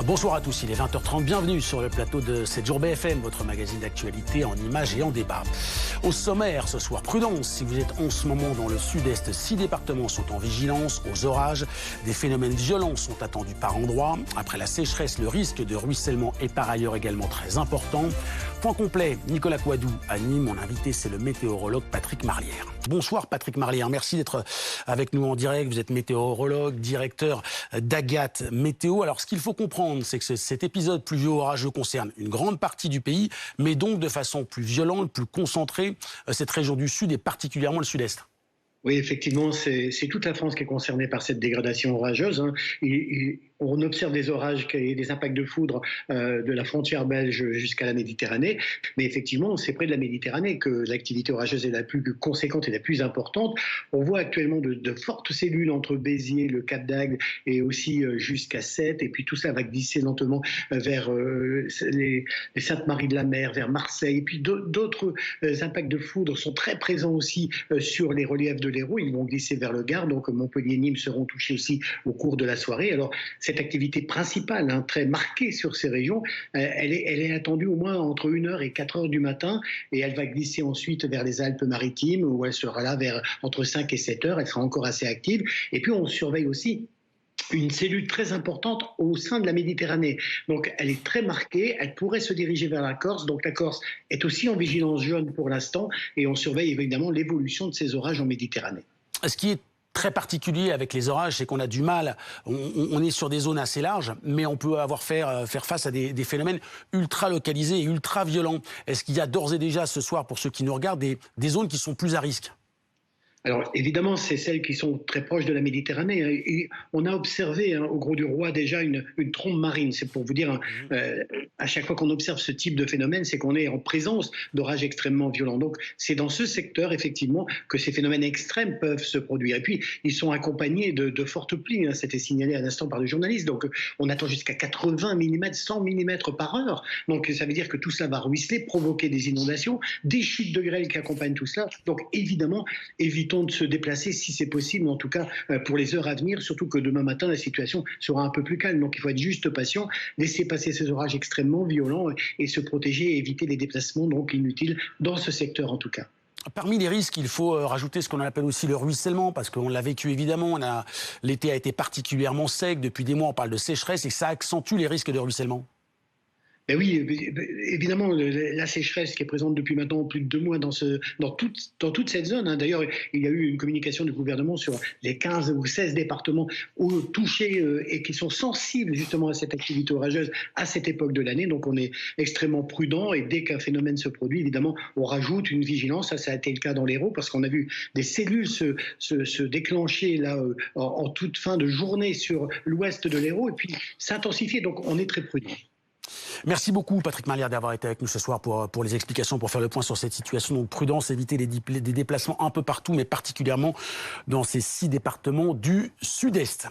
Bonsoir à tous, il est 20h30, bienvenue sur le plateau de 7 jours BFM, votre magazine d'actualité en images et en débat. Au sommaire ce soir, prudence si vous êtes en ce moment dans le sud-est, 6 départements sont en vigilance aux orages, des phénomènes violents sont attendus par endroits. Après la sécheresse, le risque de ruissellement est par ailleurs également très important. Point complet, Nicolas Coadou à Nîmes, mon invité c'est le météorologue Patrick Marlière. Bonsoir Patrick Marlière, merci d'être avec nous en direct, vous êtes météorologue, directeur d'Agathe Météo. Alors ce qu'il faut comprendre, c'est que cet épisode pluvieux-orageux concerne une grande partie du pays, mais donc de façon plus violente, plus concentrée, cette région du sud et particulièrement le sud-est. Oui, effectivement, c'est toute la France qui est concernée par cette dégradation orageuse. On observe des orages et des impacts de foudre de la frontière belge jusqu'à la Méditerranée. Mais effectivement, c'est près de la Méditerranée que l'activité orageuse est la plus conséquente et la plus importante. On voit actuellement de fortes cellules entre Béziers, le Cap d'Agde et aussi jusqu'à Sète. Et puis tout ça va glisser lentement vers les Saintes-Maries-de-la-Mer, vers Marseille. Et puis d'autres impacts de foudre sont très présents aussi sur les reliefs de l'Hérault. Ils vont glisser vers le Gard. Donc Montpellier et Nîmes seront touchés aussi au cours de la soirée. Alors, cette activité principale, très marquée sur ces régions, elle est attendue au moins entre 1h et 4h du matin et elle va glisser ensuite vers les Alpes-Maritimes où elle sera là vers entre 5 et 7h, elle sera encore assez active. Et puis on surveille aussi une cellule très importante au sein de la Méditerranée. Donc elle est très marquée, elle pourrait se diriger vers la Corse, donc la Corse est aussi en vigilance jaune pour l'instant et on surveille évidemment l'évolution de ces orages en Méditerranée. Ce qui est très particulier avec les orages, c'est qu'on a du mal, on est sur des zones assez larges, mais on peut faire face à des phénomènes ultra localisés et ultra violents. Est-ce qu'il y a d'ores et déjà ce soir, pour ceux qui nous regardent, des zones qui sont plus à risque ? Alors évidemment, c'est celles qui sont très proches de la Méditerranée. Et on a observé au Gros du Roi déjà une trombe marine. C'est pour vous dire, à chaque fois qu'on observe ce type de phénomène, c'est qu'on est en présence d'orages extrêmement violents. Donc c'est dans ce secteur, effectivement, que ces phénomènes extrêmes peuvent se produire. Et puis, ils sont accompagnés de fortes pluies. C'était signalé à l'instant par le journaliste. Donc on attend jusqu'à 80 mm, 100 mm par heure. Donc ça veut dire que tout cela va ruisseler, provoquer des inondations, des chutes de grêle qui accompagnent tout cela. Donc évidemment, évitons de se déplacer si c'est possible, en tout cas pour les heures à venir, surtout que demain matin la situation sera un peu plus calme, donc il faut être juste patient, laisser passer ces orages extrêmement violents et se protéger et éviter les déplacements donc inutiles dans ce secteur en tout cas. Parmi les risques, il faut rajouter ce qu'on appelle aussi le ruissellement, parce qu'on l'a vécu évidemment, l'été a été particulièrement sec, depuis des mois on parle de sécheresse et ça accentue les risques de ruissellement. Ben oui, évidemment, la sécheresse qui est présente depuis maintenant plus de 2 mois dans toute cette zone. D'ailleurs, il y a eu une communication du gouvernement sur les 15 ou 16 départements touchés et qui sont sensibles justement à cette activité orageuse à cette époque de l'année. Donc on est extrêmement prudent et dès qu'un phénomène se produit, évidemment, on rajoute une vigilance. Ça a été le cas dans l'Hérault parce qu'on a vu des cellules se déclencher là en toute fin de journée sur l'ouest de l'Hérault et puis s'intensifier. Donc on est très prudent. Merci beaucoup Patrick Marlière d'avoir été avec nous ce soir pour les explications, pour faire le point sur cette situation. Donc prudence, éviter des déplacements un peu partout, mais particulièrement dans ces 6 départements du sud-est.